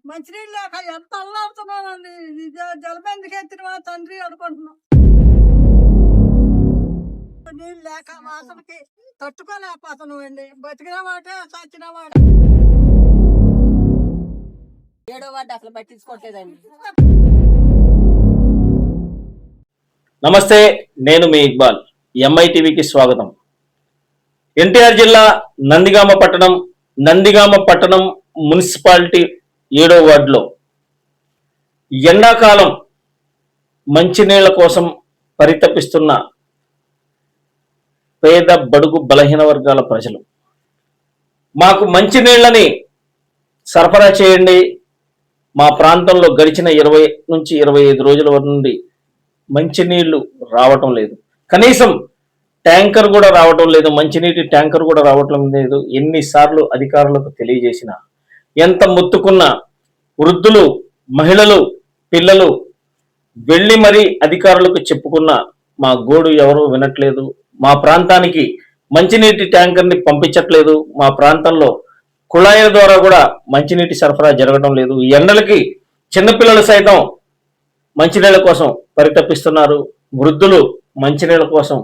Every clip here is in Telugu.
మంచినీళ్ళు లేక ఎంత అల్లాడుతున్నానండి. జలబెందుకు ఎత్తినవా తండ్రి అనుకుంటున్నాం. నీళ్ళు లేక వాసనకి తట్టుకోలేకపోతున్నామండి. బతికిన వాటే చచ్చిన వాటే. 7వ వార్డు అసలు పట్టించుకోవట్లేదండి. నమస్తే, నేను మీ ఇక్బాల్. ఎంఐటీవీకి స్వాగతం. ఎన్టీఆర్ జిల్లా నందిగామ పట్టణం మున్సిపాలిటీ 7వ వార్డులో ఎండాకాలం మంచినీళ్ల కోసం పరితపిస్తున్న పేద బడుగు బలహీన వర్గాల ప్రజలు మాకు మంచినీళ్ళని సరఫరా చేయండి. మా ప్రాంతంలో గడిచిన 20 నుంచి 25 రోజుల నుండి మంచినీళ్లు రావటం లేదు. కనీసం ట్యాంకర్ కూడా రావటం లేదు. మంచినీటి ట్యాంకర్ కూడా రావటం లేదు. ఎన్నిసార్లు అధికారులకు తెలియజేసిన, ఎంత మొత్తుకున్నా వృద్ధులు, మహిళలు, పిల్లలు వెళ్ళి మరీ అధికారులకు చెప్పుకున్న మా గోడు ఎవరు వినట్లేదు. మా ప్రాంతానికి మంచినీటి ట్యాంకర్ని పంపించట్లేదు. మా ప్రాంతంలో కుళాయిల ద్వారా కూడా మంచినీటి సరఫరా జరగడం లేదు. ఎండలకి చిన్నపిల్లలు సైతం మంచినీళ్ళ కోసం పరితపిస్తున్నారు. వృద్ధులు మంచినీళ్ళ కోసం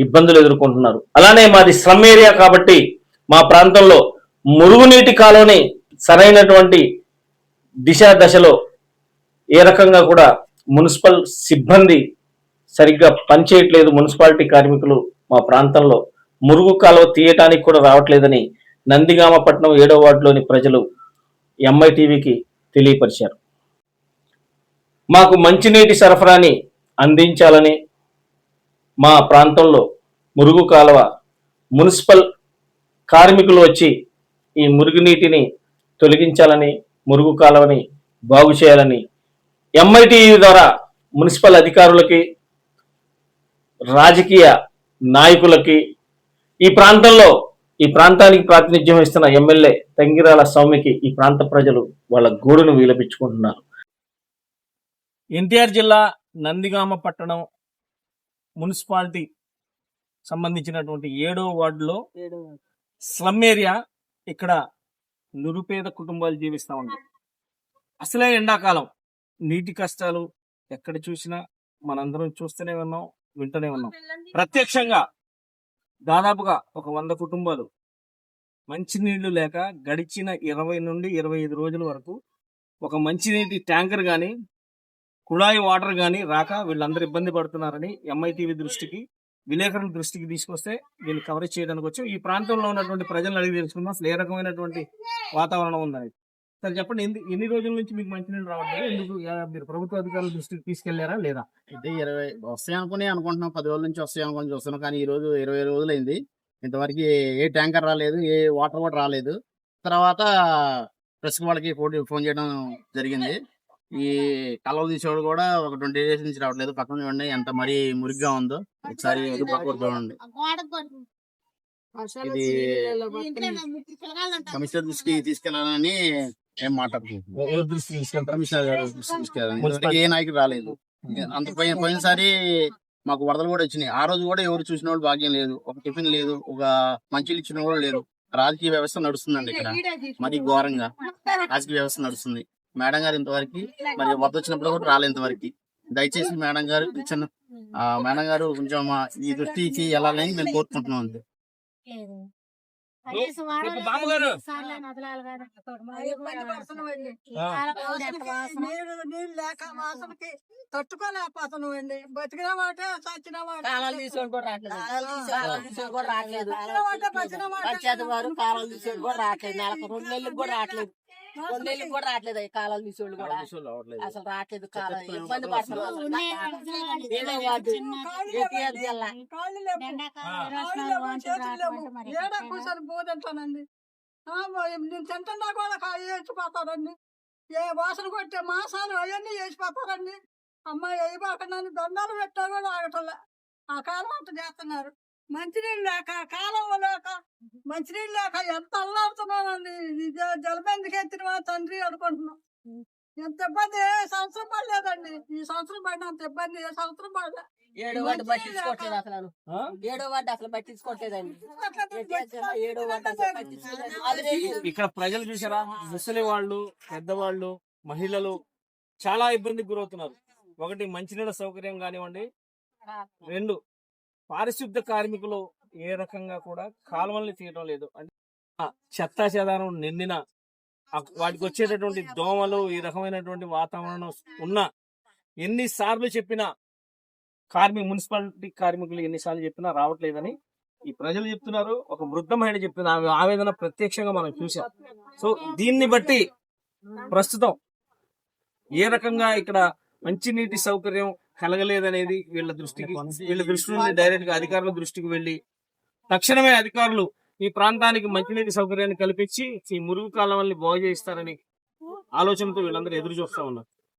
ఇబ్బందులు ఎదుర్కొంటున్నారు. అలానే మాది స్లమ్ ఏరియా కాబట్టి మా ప్రాంతంలో మురుగునీటి కాలువని సరైనటువంటి దశలో ఏ రకంగా కూడా మున్సిపల్ సిబ్బంది సరిగ్గా పనిచేయట్లేదు. మున్సిపాలిటీ కార్మికులు మా ప్రాంతంలో మురుగు కాలువ తీయటానికి కూడా రావట్లేదని నందిగామ పట్టణం 7వ వార్డులోని ప్రజలు ఎంఐటీవీకి తెలియపరిచారు. మాకు మంచినీటి సరఫరాని అందించాలని, మా ప్రాంతంలో మురుగు కాలువ మున్సిపల్ కార్మికులు వచ్చి ఈ మురుగునీటిని తొలగించాలని, మురుగు కాలువని బాగు చేయాలని ఎంఐటీవీ ద్వారా మున్సిపల్ అధికారులకి, రాజకీయ నాయకులకి, ఈ ప్రాంతానికి ప్రాతినిధ్యం వహిస్తున్న ఎమ్మెల్యే తంగిరాల సౌమ్యకి ఈ ప్రాంత ప్రజలు వాళ్ళ గోడును వీలపించుకుంటున్నారు. ఎన్టీఆర్ జిల్లా నందిగామ పట్టణం మున్సిపాలిటీ సంబంధించినటువంటి 7వ వార్డులో స్లమ్ ఏరియా. ఇక్కడ నిరుపేద కుటుంబాలు జీవిస్తూ ఉంటాయి. అసలే ఎండాకాలం, నీటి కష్టాలు ఎక్కడ చూసినా మనందరం చూస్తూనే ఉన్నాం, వింటూనే ఉన్నాం. ప్రత్యక్షంగా దాదాపుగా ఒక 100 కుటుంబాలు మంచినీళ్లు లేక గడిచిన 20 నుండి 25 రోజుల వరకు ఒక మంచినీటి ట్యాంకర్ కానీ, కుళాయి వాటర్ కానీ రాక వీళ్ళందరూ ఇబ్బంది పడుతున్నారని ఎంఐటీవీ దృష్టికి, విలేకరుల దృష్టికి తీసుకొస్తే వీళ్ళు కవరేజ్ చేయడానికి వచ్చి ఈ ప్రాంతంలో ఉన్నటువంటి ప్రజలను అడిగి తెలుసుకుందాం అసలు ఏ రకమైనటువంటి వాతావరణం ఉందని. సరే చెప్పండి, ఎన్ని రోజుల నుంచి మీకు మంచినీళ్ళు రావట్లేదు? ఎందుకు మీరు ప్రభుత్వ అధికారుల దృష్టికి తీసుకెళ్లారా లేదా? అయితే 20 వస్తాయి అనుకుంటున్నాం, 10 రోజుల నుంచి వస్తాయి అనుకుని చూస్తున్నాం. కానీ ఈ రోజు 20 రోజులైంది, ఇంతవరకు ఏ ట్యాంకర్ రాలేదు, ఏ వాటర్ కూడా రాలేదు. తర్వాత ప్రెస్ వాళ్ళకి ఫోన్ చేయడం జరిగింది. ఈ కాలువ తీసేవాడు కూడా ఒక 20 డేస్ నుంచి రావట్లేదు. పక్కన చూడండి ఎంత మరీ మురిగ్గా ఉందో, ఒకసారి చూడండి. ఇది కమిషనర్ దృష్టికి తీసుకెళ్లాలని ఏం మాట్లాడుతున్నాం. కమిషనర్ గారు తీసుకెళ్ళాలని ఏ నాయకుడు రాలేదు. అంత పోయినసారి మాకు వరదలు కూడా వచ్చినాయి. ఆ రోజు కూడా ఎవరు చూసిన వాళ్ళు భాగ్యం లేదు. ఒక టిఫిన్ లేదు, ఒక మంచిలు ఇచ్చిన కూడా లేదు. రాజకీయ వ్యవస్థ నడుస్తుందండి ఇక్కడ, మరి ఘోరంగా రాజకీయ వ్యవస్థ నడుస్తుంది. మేడం గారు ఇంతవరకు మరి వరద వచ్చినప్పుడు కూడా రాలేదు ఇంతవరకు. దయచేసి మేడం గారు కొంచెం ఈ దృష్టికి వెళ్ళాలని మేము కోరుకుంటున్నాం. అంతే. నీళ్ళు లేక వాసనకి తట్టుకోలేకపోతున్నామండి. బతికిన వాటే చచ్చిన వాటే. కాలాలు తీసేవాడు కూడా రావట్లేదు. పంచాయతీ వారు కాలాలు తీసేవాడు కూడా రావట్లేదు. నెలకు 2 నెలలకు కూడా రావట్లేదు. 2 నెలలకు కూడా రావట్లేదు. కాలాలు తీసేవాళ్ళు కూడా అసలు రావట్లేదు. కాలం ఇబ్బంది పడుతున్నారు. కూర్చొని పోదంటానండి. నేను తింటున్నా కూడా వేసిపోతారండి. ఏ వాసన కొట్టే మాసాలు అవన్నీ వేసిపోతారండి. అమ్మాయి వేయబాకుండా దండాలు పెట్టా కూడా ఆగటంలే. ఆ కాలం అంత చేస్తున్నారు. మంచినీళ్ళు లేక, కాలం లేక, మంచినీళ్ళు లేక ఎంత అల్లాడుతున్నానండి. జలబెందుకు ఎత్తినవా తండ్రి అనుకుంటున్నాం. ఎంత ఇబ్బంది ఏ సంవత్సరం పడలేదండి. ఈ సంవత్సరం పడినంత ఇబ్బంది ఏ సంవత్సరం పడలే. 7వ వార్డు పట్టించుకోవట్లేదు అసలు. 7వ వార్డు అసలు పట్టించుకోవట్లేదండి. 7వ వార్డు అసలు పట్టించుకోలేదు. ఇక్కడ ప్రజలు చూసారా, ముసలి వాళ్ళు, పెద్దవాళ్ళు, మహిళలు చాలా ఇబ్బందికి గురవుతున్నారు. ఒకటి మంచినీళ్ళ సౌకర్యం కానివ్వండి, 2 పారిశుద్ధ కార్మికులు ఏ రకంగా కూడా కాలువల్ని తీయడం లేదు. అంటే చెత్తా చెదారం నిండిన వాటికి వచ్చేటటువంటి దోమలు, ఈ రకమైనటువంటి వాతావరణం ఉన్న ఎన్నిసార్లు చెప్పినా మున్సిపాలిటీ కార్మికులు ఎన్నిసార్లు చెప్పినా రావట్లేదని ఈ ప్రజలు చెప్తున్నారు. ఒక వృద్ధ మహిళ చెప్తున్న ఆమె ఆవేదన ప్రత్యక్షంగా మనం చూసాం. సో దీన్ని బట్టి ప్రస్తుతం ఏ రకంగా ఇక్కడ మంచినీటి సౌకర్యం కలగలేదనేది వీళ్ళ దృష్టి నుండి డైరెక్ట్ గా అధికారుల దృష్టికి వెళ్లి తక్షణమే అధికారులు ఈ ప్రాంతానికి మంచినీటి సౌకర్యాన్ని కల్పించి ఈ మురుగు కాలువల్ని బాగు చేయిస్తారని ఆలోచనతో వీళ్ళందరూ ఎదురు చూస్తా ఉన్నారు.